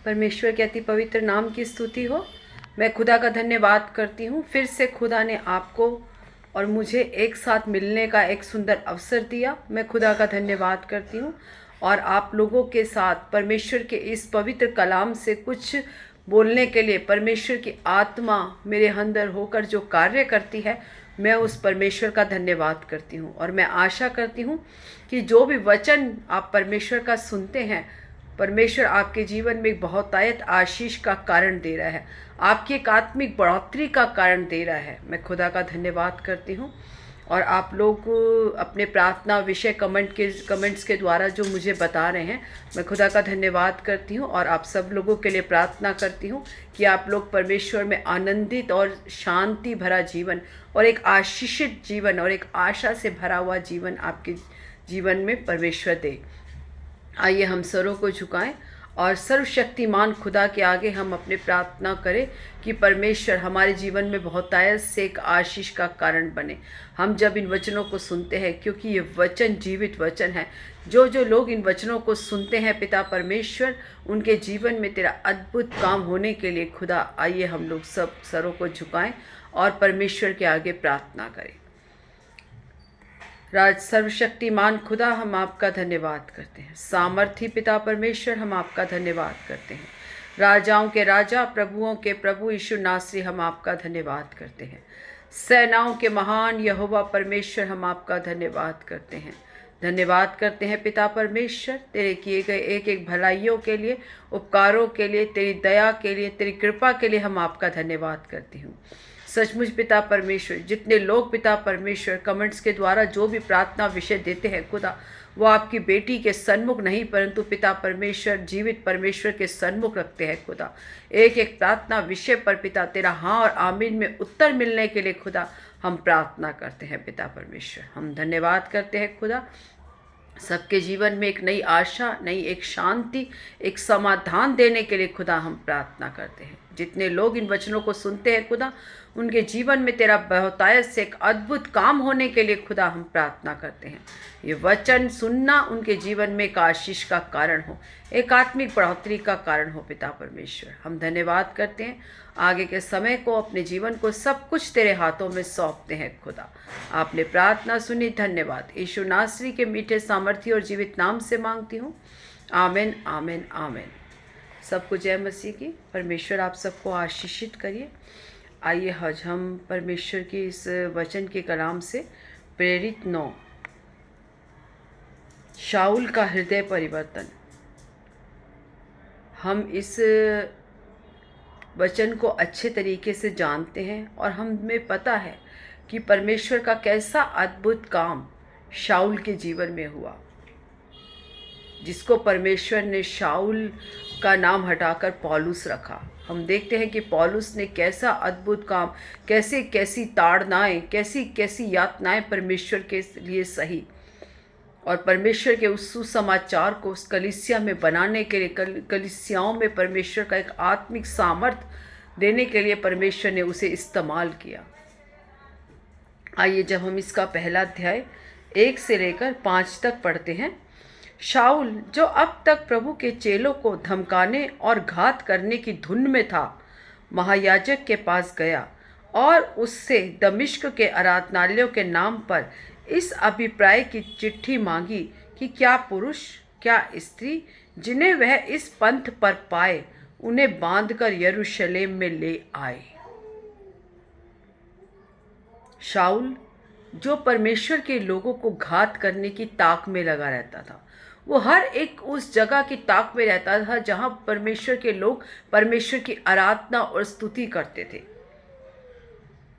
परमेश्वर के अति पवित्र नाम की स्तुति हो। मैं खुदा का धन्यवाद करती हूँ। फिर से खुदा ने आपको और मुझे एक साथ मिलने का एक सुंदर अवसर दिया। मैं खुदा का धन्यवाद करती हूँ और आप लोगों के साथ परमेश्वर के इस पवित्र कलाम से कुछ बोलने के लिए परमेश्वर की आत्मा मेरे अंदर होकर जो कार्य करती है, मैं उस परमेश्वर का धन्यवाद करती हूँ। और मैं आशा करती हूँ कि जो भी वचन आप परमेश्वर का सुनते हैं, परमेश्वर आपके जीवन में एक बहुतायत आशीष का कारण दे रहा है, आपकी एक आत्मिक बढ़ोतरी का कारण दे रहा है। मैं खुदा का धन्यवाद करती हूँ। और आप लोग अपने प्रार्थना विषय कमेंट्स के द्वारा जो मुझे बता रहे हैं, मैं खुदा का धन्यवाद करती हूँ और आप सब लोगों के लिए प्रार्थना करती हूँ कि आप लोग परमेश्वर में आनंदित और शांति भरा जीवन और एक आशीषित जीवन और एक आशा से भरा हुआ जीवन आपके जीवन में परमेश्वर दे। आइए हम सरों को झुकाएं और सर्वशक्तिमान खुदा के आगे हम अपने प्रार्थना करें कि परमेश्वर हमारे जीवन में बहुतायत से एक आशीष का कारण बने। हम जब इन वचनों को सुनते हैं, क्योंकि ये वचन जीवित वचन है, जो जो लोग इन वचनों को सुनते हैं पिता परमेश्वर, उनके जीवन में तेरा अद्भुत काम होने के लिए खुदा, आइए हम लोग सब सरों को झुकाएं और परमेश्वर के आगे प्रार्थना करें। राज सर्वशक्तिमान खुदा, हम आपका धन्यवाद करते हैं। सामर्थी पिता परमेश्वर, हम आपका धन्यवाद करते हैं। राजाओं के राजा, प्रभुओं के प्रभु यीशु नासरी, हम आपका धन्यवाद करते हैं। सेनाओं के महान यहोवा परमेश्वर, हम आपका धन्यवाद करते हैं। धन्यवाद करते हैं पिता परमेश्वर, तेरे किए गए एक एक भलाइयों के लिए, उपकारों के लिए, तेरी दया के लिए, तेरी कृपा के लिए हम आपका धन्यवाद करती हूँ। सचमुच पिता परमेश्वर, जितने लोग पिता परमेश्वर कमेंट्स के द्वारा जो भी प्रार्थना विषय देते हैं खुदा, वो आपकी बेटी के सन्मुख नहीं परंतु पिता परमेश्वर जीवित परमेश्वर के सन्मुख रखते हैं खुदा। एक एक प्रार्थना विषय पर पिता तेरा हाँ और आमीन में उत्तर मिलने के लिए खुदा हम प्रार्थना करते हैं पिता परमेश्वर। हम धन्यवाद करते हैं खुदा, सबके जीवन में एक नई आशा, नई एक शांति, एक समाधान देने के लिए खुदा हम प्रार्थना करते हैं। जितने लोग इन वचनों को सुनते हैं खुदा, उनके जीवन में तेरा बहुतायत से एक अद्भुत काम होने के लिए खुदा हम प्रार्थना करते हैं। ये वचन सुनना उनके जीवन में एक आशीष का कारण हो, एक आत्मिक बढ़ोतरी का कारण हो पिता परमेश्वर। हम धन्यवाद करते हैं। आगे के समय को, अपने जीवन को सब कुछ तेरे हाथों में सौंपते हैं खुदा। आपने प्रार्थना सुनी, धन्यवाद। यीशु नासरी के मीठे सामर्थी और जीवित नाम से मांगती हूँ, आमीन आमीन आमीन। सबको जय मसीह की। परमेश्वर आप सबको आशीषित करिए। आइए आज हम परमेश्वर की इस वचन के कलाम से प्रेरित 9, शाऊल का हृदय परिवर्तन। हम इस वचन को अच्छे तरीके से जानते हैं और हमें पता है कि परमेश्वर का कैसा अद्भुत काम शाऊल के जीवन में हुआ, जिसको परमेश्वर ने शाऊल का नाम हटाकर पौलुस रखा। हम देखते हैं कि पौलुस ने कैसा अद्भुत काम, कैसे कैसी ताड़नाएं, कैसी कैसी यातनाएं परमेश्वर के लिए सही, और परमेश्वर के उस सुसमाचार को उस कलीसिया में बनाने के लिए, कलीसियाओं में परमेश्वर का एक आत्मिक सामर्थ्य देने के लिए परमेश्वर ने उसे इस्तेमाल किया। आइए जब हम इसका पहला अध्याय 1 से लेकर 5 तक पढ़ते हैं। शाऊल, जो अब तक प्रभु के चेलों को धमकाने और घात करने की धुन में था, महायाजक के पास गया और उससे दमिश्क के आराधनालयों के नाम पर इस अभिप्राय की चिट्ठी मांगी कि क्या पुरुष, क्या स्त्री जिन्हें वह इस पंथ पर पाए, उन्हें बांधकर यरूशलेम में ले आए। शाऊल, जो परमेश्वर के लोगों को घात करने की ताक में लगा रहता था, वो हर एक उस जगह की ताक में रहता था जहां परमेश्वर के लोग परमेश्वर की आराधना और स्तुति करते थे।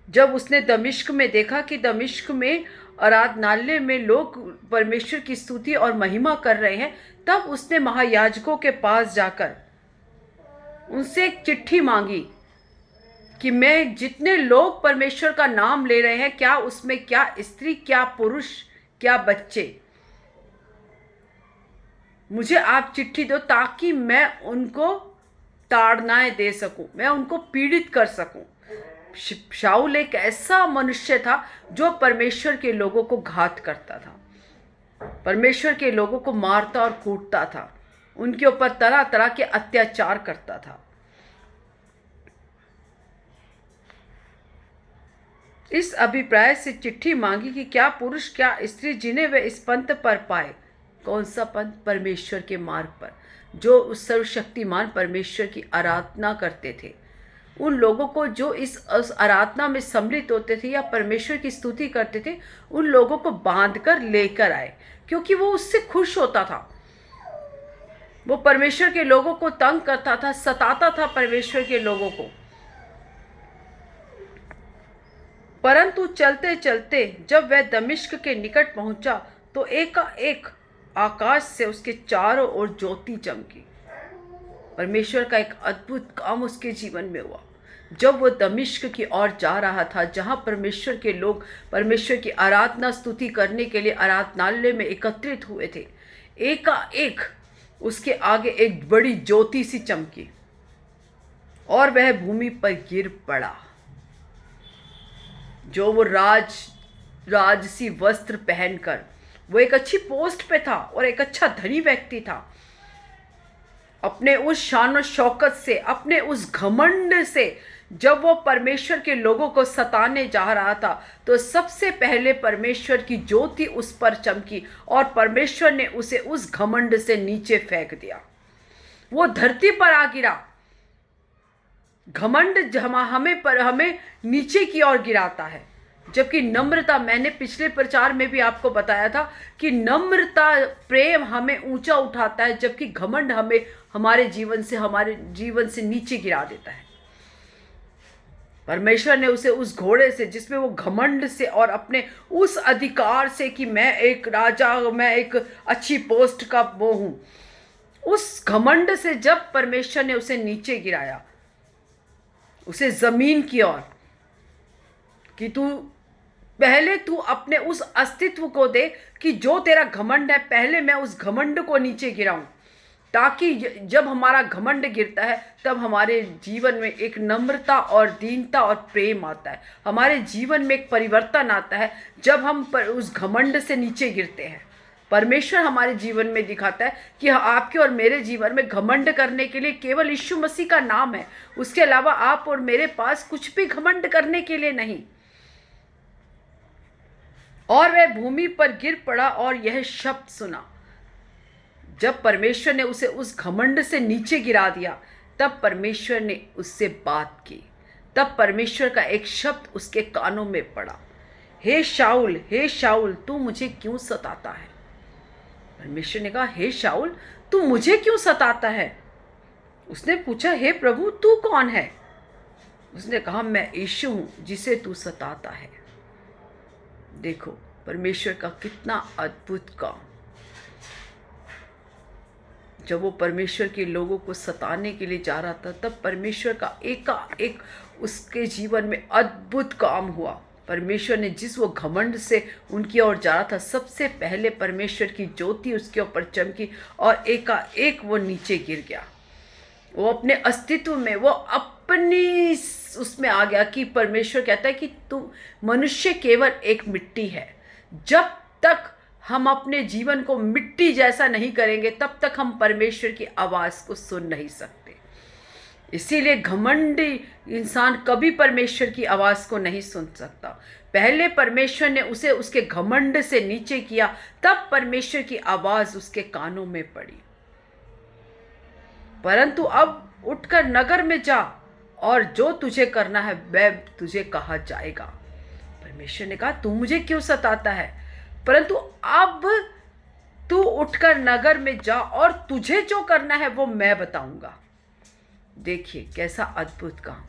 जब उसने दमिश्क में देखा कि दमिश्क में आराधनालय में लोग परमेश्वर की स्तुति और महिमा कर रहे हैं, तब उसने महायाजकों के पास जाकर उनसे एक चिट्ठी मांगी कि मैं जितने लोग परमेश्वर का नाम ले रहे हैं, क्या उसमें क्या स्त्री, क्या पुरुष, क्या बच्चे, मुझे आप चिट्ठी दो ताकि मैं उनको ताड़नाएं दे सकूं, मैं उनको पीड़ित कर सकूं। शाऊल एक ऐसा मनुष्य था जो परमेश्वर के लोगों को घात करता था, परमेश्वर के लोगों को मारता और कूटता था, उनके ऊपर तरह तरह के अत्याचार करता था। इस अभिप्राय से चिट्ठी मांगी कि क्या पुरुष क्या स्त्री जिन्हें वे इस पंथ पर पाए। कौन सा पंथ? परमेश्वर के मार्ग पर, जो उस सर्वशक्तिमान परमेश्वर की आराधना करते थे। उन लोगों को जो इस आराधना में सम्मिलित होते थे या परमेश्वर की स्तुति करते थे, उन लोगों को बांधकर लेकर आए, क्योंकि वो उससे खुश होता था। वो परमेश्वर के लोगों को तंग करता था, सताता था परमेश्वर के लोगों को। परंतु चलते चलते जब वह दमिश्क के निकट पहुंचा तो एकाएक आकाश से उसके चारों ओर ज्योति चमकी। परमेश्वर का एक अद्भुत काम उसके जीवन में हुआ। जब वो दमिश्क की ओर जा रहा था, जहां परमेश्वर के लोग परमेश्वर की आराधना स्तुति करने के लिए आराधनालय में एकत्रित हुए थे, एकाएक उसके आगे एक बड़ी ज्योति सी चमकी और वह भूमि पर गिर पड़ा। जो वो राजसी वस्त्र पहनकर, वो एक अच्छी पोस्ट पे था और एक अच्छा धनी व्यक्ति था, अपने उस शान और शौकत से, अपने उस घमंड से जब वो परमेश्वर के लोगों को सताने जा रहा था, तो सबसे पहले परमेश्वर की ज्योति उस पर चमकी और परमेश्वर ने उसे उस घमंड से नीचे फेंक दिया। वो धरती पर आ गिरा। घमंड हमें नीचे की ओर गिराता है, जबकि नम्रता, मैंने पिछले प्रचार में भी आपको बताया था कि नम्रता, प्रेम हमें ऊंचा उठाता है, जबकि घमंड हमें हमारे जीवन से नीचे गिरा देता है। परमेश्वर ने उसे उस घोड़े से, जिसमें वो घमंड से और अपने उस अधिकार से कि मैं एक राजा, मैं एक अच्छी पोस्ट का वो हूं, उस घमंड से जब परमेश्वर ने उसे नीचे गिराया, उसे जमीन की ओर, कि पहले तू अपने उस अस्तित्व को दे कि जो तेरा घमंड है, पहले मैं उस घमंड को नीचे गिराऊं, ताकि जब हमारा घमंड गिरता है तब हमारे जीवन में एक नम्रता और दीनता और प्रेम आता है। हमारे जीवन में एक परिवर्तन आता है जब हम उस घमंड से नीचे गिरते हैं। परमेश्वर हमारे जीवन में दिखाता है कि आपके और मेरे जीवन में घमंड करने के लिए केवल यीशु मसीह का नाम है, उसके अलावा आप और मेरे पास कुछ भी घमंड करने के लिए नहीं। और वह भूमि पर गिर पड़ा और यह शब्द सुना। जब परमेश्वर ने उसे उस घमंड से नीचे गिरा दिया, तब परमेश्वर ने उससे बात की। तब परमेश्वर का एक शब्द उसके कानों में पड़ा, हे शाऊल, तू मुझे क्यों सताता है? परमेश्वर ने कहा, हे शाऊल, तू मुझे क्यों सताता है? उसने पूछा, हे प्रभु, तू कौन है? उसने कहा, मैं यीशु हूं जिसे तू सताता है। देखो परमेश्वर का कितना अद्भुत काम। जब वो परमेश्वर के लोगों को सताने के लिए जा रहा था, तब परमेश्वर का एकाएक उसके जीवन में अद्भुत काम हुआ। परमेश्वर ने जिस वो घमंड से उनकी ओर जा रहा था, सबसे पहले परमेश्वर की ज्योति उसके ऊपर चमकी और एकाएक वो नीचे गिर गया। वो अपने अस्तित्व में, वो अपनी उसमें आ गया कि परमेश्वर कहता है कि तू मनुष्य केवल एक मिट्टी है। जब तक हम अपने जीवन को मिट्टी जैसा नहीं करेंगे, तब तक हम परमेश्वर की आवाज़ को सुन नहीं सकते। इसीलिए घमंडी इंसान कभी परमेश्वर की आवाज़ को नहीं सुन सकता। पहले परमेश्वर ने उसे उसके घमंड से नीचे किया, तब परमेश्वर की आवाज़ उसके कानों में पड़ी। परंतु अब उठकर नगर में जा और जो तुझे करना है वह तुझे कहा जाएगा। परमेश्वर ने कहा, तू मुझे क्यों सताता है? परंतु अब तू उठकर नगर में जा और तुझे जो करना है वो मैं बताऊंगा। देखिए कैसा अद्भुत काम।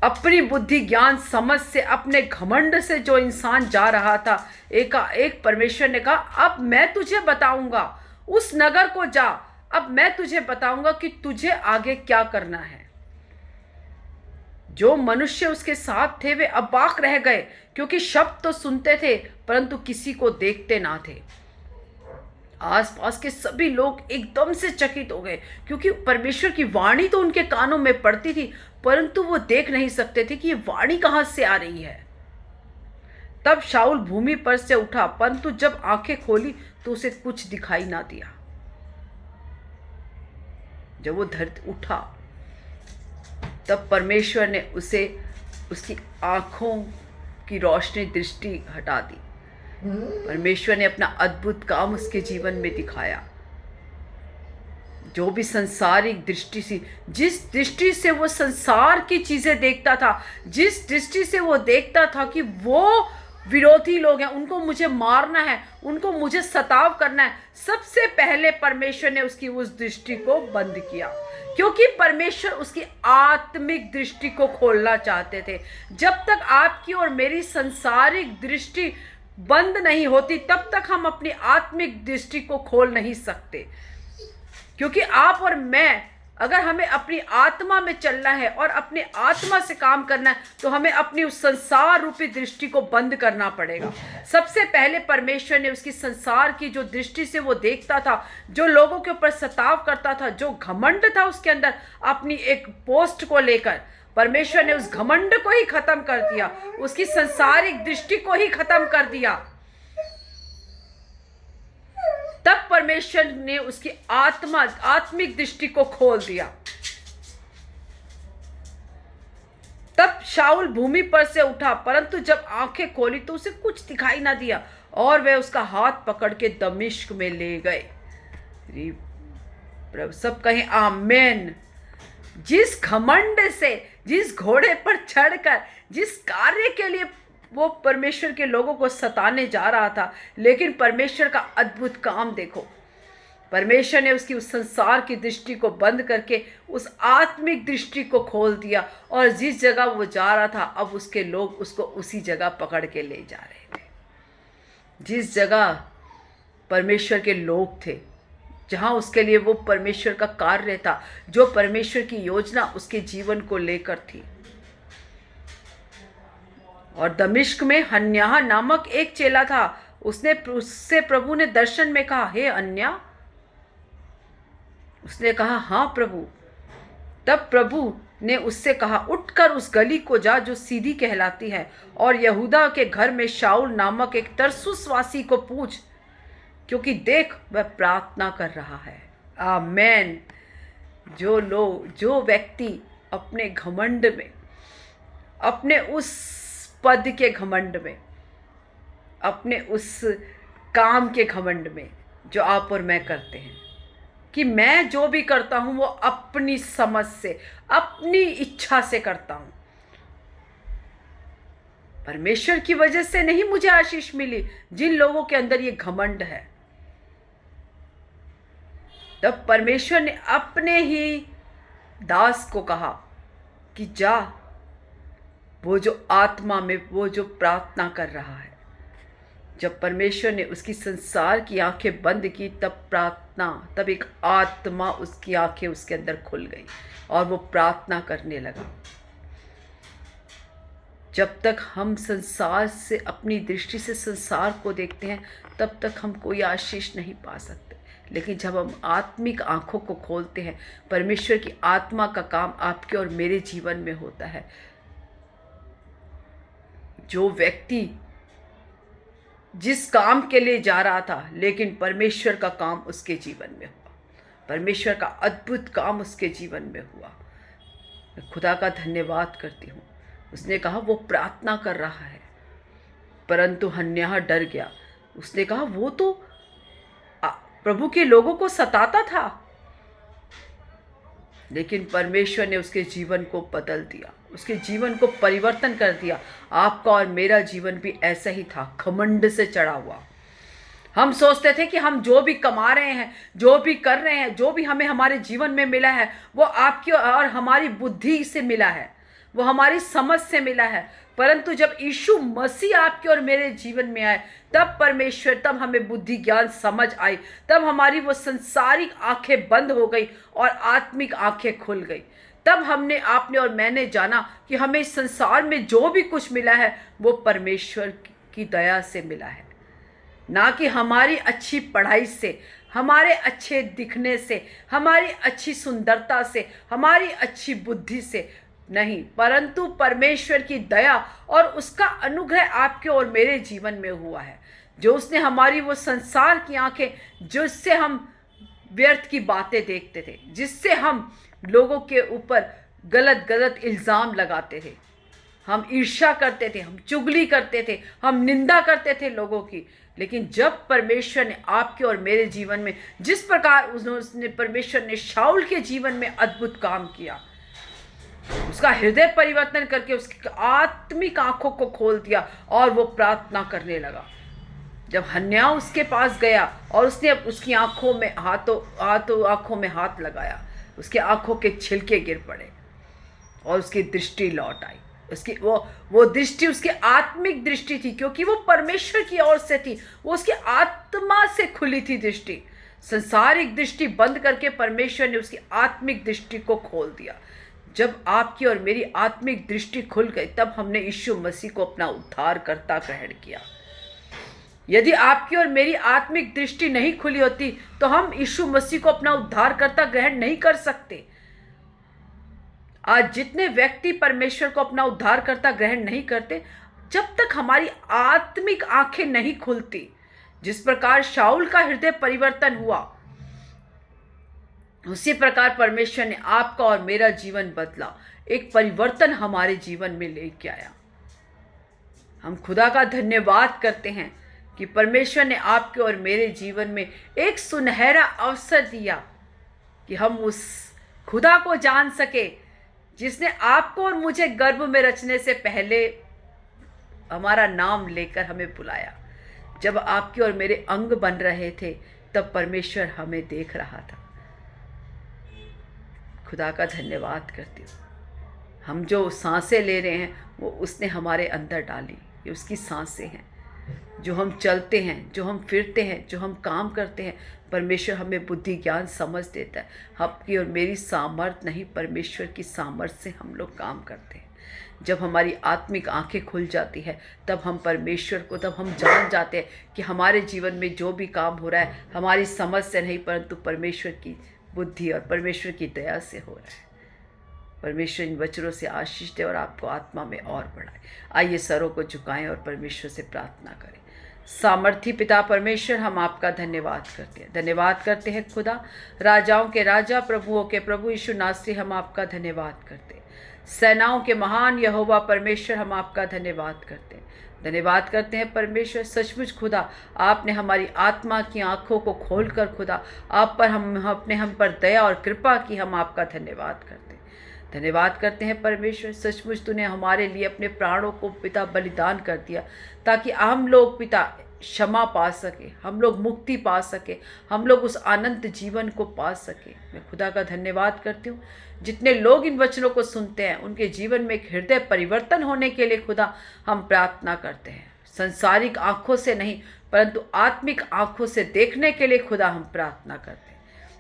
अपनी बुद्धि, ज्ञान, समझ से, अपने घमंड से जो इंसान जा रहा था, एकाएक परमेश्वर ने कहा, अब मैं तुझे बताऊंगा, उस नगर को जा, अब मैं तुझे बताऊंगा कि तुझे आगे क्या करना है। जो मनुष्य उसके साथ थे वे अबाक रह गए, क्योंकि शब्द तो सुनते थे परंतु किसी को देखते ना थे। आसपास के सभी लोग एकदम से चकित हो गए, क्योंकि परमेश्वर की वाणी तो उनके कानों में पड़ती थी, परंतु वो देख नहीं सकते थे कि ये वाणी कहां से आ रही है। तब शाऊल भूमि पर से उठा, परंतु जब आंखें खोली तो उसे कुछ दिखाई ना दिया। जब वो धरती उठा तब परमेश्वर ने उसे उसकी आँखों की रोशनी दृष्टि हटा दी। परमेश्वर ने अपना अद्भुत काम उसके जीवन में दिखाया। जो भी संसारिक दृष्टि से, जिस दृष्टि से वो संसार की चीज़ें देखता था, जिस दृष्टि से वो देखता था कि वो विरोधी लोग हैं, उनको मुझे मारना है, उनको मुझे सताव करना है, सबसे पहले परमेश्वर ने उसकी उस दृष्टि को बंद किया, क्योंकि परमेश्वर उसकी आत्मिक दृष्टि को खोलना चाहते थे। जब तक आपकी और मेरी संसारिक दृष्टि बंद नहीं होती तब तक हम अपनी आत्मिक दृष्टि को खोल नहीं सकते, क्योंकि आप और मैं, अगर हमें अपनी आत्मा में चलना है और अपनी आत्मा से काम करना है तो हमें अपनी उस संसार रूपी दृष्टि को बंद करना पड़ेगा। सबसे पहले परमेश्वर ने उसकी संसार की जो दृष्टि से वो देखता था, जो लोगों के ऊपर सताव करता था, जो घमंड था उसके अंदर अपनी एक पोस्ट को लेकर, परमेश्वर ने उस घमंड को ही खत्म कर दिया, उसकी संसारिक दृष्टि को ही खत्म कर दिया। तब परमेश्वर ने उसकी आत्मिक दृष्टि को खोल दिया। तब शाऊल भूमि पर से उठा, परंतु जब आंखें खोली तो उसे कुछ दिखाई ना दिया और वे उसका हाथ पकड़ के दमिश्क में ले गए। प्रभु सब कहें आमेन। जिस घमंड से, जिस घोड़े पर चढ़कर, जिस कार्य के लिए वो परमेश्वर के लोगों को सताने जा रहा था, लेकिन परमेश्वर का अद्भुत काम देखो, परमेश्वर ने उसकी उस संसार की दृष्टि को बंद करके उस आत्मिक दृष्टि को खोल दिया, और जिस जगह वो जा रहा था अब उसके लोग उसको उसी जगह पकड़ के ले जा रहे थे। जिस जगह परमेश्वर के लोग थे, जहाँ उसके लिए वो परमेश्वर का कार्य था, जो परमेश्वर की योजना उसके जीवन को लेकर थी। और दमिश्क में हन्याह नामक एक चेला था, उससे प्रभु ने दर्शन में कहा, हे अन्या। उसने कहा, हाँ प्रभु। तब प्रभु ने उससे कहा, उठकर उस गली को जा जो सीधी कहलाती है, और यहूदा के घर में शाऊल नामक एक तरसुसवासी को पूछ, क्योंकि देख वह प्रार्थना कर रहा है। आमेन। जो व्यक्ति अपने घमंड में, अपने उस पद के घमंड में, अपने उस काम के घमंड में जो आप और मैं करते हैं कि मैं जो भी करता हूं वो अपनी समझ से, अपनी इच्छा से करता हूं, परमेश्वर की वजह से नहीं मुझे आशीष मिली। जिन लोगों के अंदर ये घमंड है, तब परमेश्वर ने अपने ही दास को कहा कि जा, वो जो आत्मा में, वो जो प्रार्थना कर रहा है। जब परमेश्वर ने उसकी संसार की आंखें बंद की, तब एक आत्मा, उसकी आंखें उसके अंदर खुल गई और वो प्रार्थना करने लगा। जब तक हम संसार से, अपनी दृष्टि से संसार को देखते हैं, तब तक हम कोई आशीष नहीं पा सकते। लेकिन जब हम आत्मिक आंखों को खोलते हैं, परमेश्वर की आत्मा का काम आपके और मेरे जीवन में होता है। जो व्यक्ति जिस काम के लिए जा रहा था, लेकिन परमेश्वर का काम उसके जीवन में हुआ, परमेश्वर का अद्भुत काम उसके जीवन में हुआ, मैं खुदा का धन्यवाद करती हूँ। उसने कहा वो प्रार्थना कर रहा है, परंतु हन्याह डर गया। उसने कहा वो तो प्रभु के लोगों को सताता था, लेकिन परमेश्वर ने उसके जीवन को बदल दिया, उसके जीवन को परिवर्तन कर दिया। आपका और मेरा जीवन भी ऐसा ही था, घमंड से चढ़ा हुआ। हम सोचते थे कि हम जो भी कमा रहे हैं, जो भी कर रहे हैं, जो भी हमें हमारे जीवन में मिला है, वो आपकी और हमारी बुद्धि से मिला है, वो हमारी समझ से मिला है। परंतु जब यीशु मसीह आपके और मेरे जीवन में आए, तब परमेश्वर, तब हमें बुद्धि ज्ञान समझ आई, तब हमारी वो संसारिक आंखें बंद हो गई और आत्मिक आंखें खुल गई। तब हमने, आपने और मैंने जाना कि हमें इस संसार में जो भी कुछ मिला है वो परमेश्वर की दया से मिला है, ना कि हमारी अच्छी पढ़ाई से, हमारे अच्छे दिखने से, हमारी अच्छी सुंदरता से, हमारी अच्छी बुद्धि से नहीं, परंतु परमेश्वर की दया और उसका अनुग्रह आपके और मेरे जीवन में हुआ है। जो उसने हमारी वो संसार की आंखें, जिससे हम व्यर्थ की बातें देखते थे, जिससे हम लोगों के ऊपर गलत गलत इल्ज़ाम लगाते थे, हम ईर्ष्या करते थे, हम चुगली करते थे, हम निंदा करते थे लोगों की। लेकिन जब परमेश्वर ने आपके और मेरे जीवन में जिस प्रकार उसने परमेश्वर ने शाऊल के जीवन में अद्भुत काम किया, उसका हृदय परिवर्तन करके उसकी आत्मिक आंखों को खोल दिया और वो प्रार्थना करने लगा। जब हन्याह उसके पास गया और उसने उसकी आंखों में आंखों में हाथ लगाया, उसके आंखों के छिलके गिर पड़े और उसकी दृष्टि लौट आई। उसकी वो दृष्टि उसकी आत्मिक दृष्टि थी, क्योंकि वो परमेश्वर की ओर से थी। वो उसकी आत्मा से खुली थी दृष्टि। संसारिक दृष्टि बंद करके परमेश्वर ने उसकी आत्मिक दृष्टि को खोल दिया। जब आपकी और मेरी आत्मिक दृष्टि खुल गई, तब हमने यीशु मसीह को अपना उद्धारकर्ता ग्रहण किया। यदि आपकी और मेरी आत्मिक दृष्टि नहीं खुली होती, तो हम यीशु मसीह को अपना उद्धारकर्ता ग्रहण नहीं कर सकते। आज जितने व्यक्ति परमेश्वर को अपना उद्धारकर्ता ग्रहण नहीं करते, जब तक हमारी आत्मिक आंखें नहीं खुलती, जिस प्रकार शाऊल का हृदय परिवर्तन हुआ, उसी प्रकार परमेश्वर ने आपका और मेरा जीवन बदला, एक परिवर्तन हमारे जीवन में लेके आया। हम खुदा का धन्यवाद करते हैं कि परमेश्वर ने आपके और मेरे जीवन में एक सुनहरा अवसर दिया कि हम उस खुदा को जान सके, जिसने आपको और मुझे गर्भ में रचने से पहले हमारा नाम लेकर हमें बुलाया। जब आपके और मेरे अंग बन रहे थे, तब परमेश्वर हमें देख रहा था। खुदा का धन्यवाद करती हूँ। हम जो सांसें ले रहे हैं, वो उसने हमारे अंदर डाली। ये उसकी सांसें हैं। जो हम चलते हैं, जो हम फिरते हैं, जो हम काम करते हैं, परमेश्वर हमें बुद्धि ज्ञान समझ देता है। आपकी और मेरी सामर्थ नहीं, परमेश्वर की सामर्थ से हम लोग काम करते हैं। जब हमारी आत्मिक आंखें खुल जाती है, तब हम परमेश्वर को, तब हम जान जाते हैं कि हमारे जीवन में जो भी काम हो रहा है, हमारी समझ से नहीं, परंतु परमेश्वर की बुद्धि और परमेश्वर की दया से हो रहा है। परमेश्वर इन वचनों से आशीष दे और आपको आत्मा में और बढ़ाए। आइए सरों को झुकाएं और परमेश्वर से प्रार्थना करें। सामर्थी पिता परमेश्वर, हम आपका धन्यवाद करते हैं। धन्यवाद करते हैं खुदा, राजाओं के राजा, प्रभुओं के प्रभु यीशु नासरी, हम आपका धन्यवाद करते हैं। सेनाओं के महान यहोवा परमेश्वर, हम आपका धन्यवाद करते हैं। धन्यवाद करते हैं परमेश्वर, सचमुच खुदा आपने हमारी आत्मा की आंखों को खोलकर खुदा आप पर हम पर दया और कृपा की। हम आपका धन्यवाद करते हैं। धन्यवाद करते हैं परमेश्वर, सचमुच तूने हमारे लिए अपने प्राणों को पिता बलिदान कर दिया, ताकि हम लोग पिता क्षमा पा सके, हम लोग मुक्ति पा सके, हम लोग उस अनंत जीवन को पा सके। मैं खुदा का धन्यवाद करती हूँ। जितने लोग इन वचनों को सुनते हैं, उनके जीवन में एक हृदय परिवर्तन होने के लिए खुदा हम प्रार्थना करते हैं। संसारिक आंखों से नहीं, परंतु आत्मिक आंखों से देखने के लिए खुदा हम प्रार्थना करते हैं।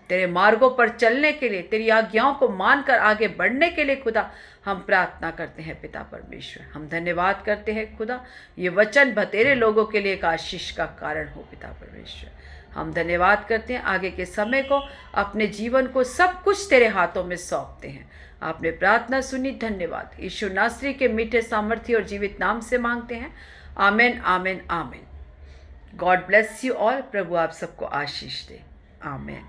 तेरे मार्गों पर चलने के लिए, तेरी आज्ञाओं को मानकर आगे बढ़ने के लिए खुदा हम प्रार्थना करते हैं। पिता परमेश्वर, हम धन्यवाद करते हैं खुदा, ये वचन बतेरे लोगों के लिए एक आशीष का कारण हो। पिता परमेश्वर, हम धन्यवाद करते हैं। आगे के समय को, अपने जीवन को, सब कुछ तेरे हाथों में सौंपते हैं। आपने प्रार्थना सुनी, धन्यवाद। यीशु नासरी के मीठे सामर्थ्य और जीवित नाम से मांगते हैं। Amen, amen, amen. God bless you all. प्रभु आप सबको आशीष दे। आमेन।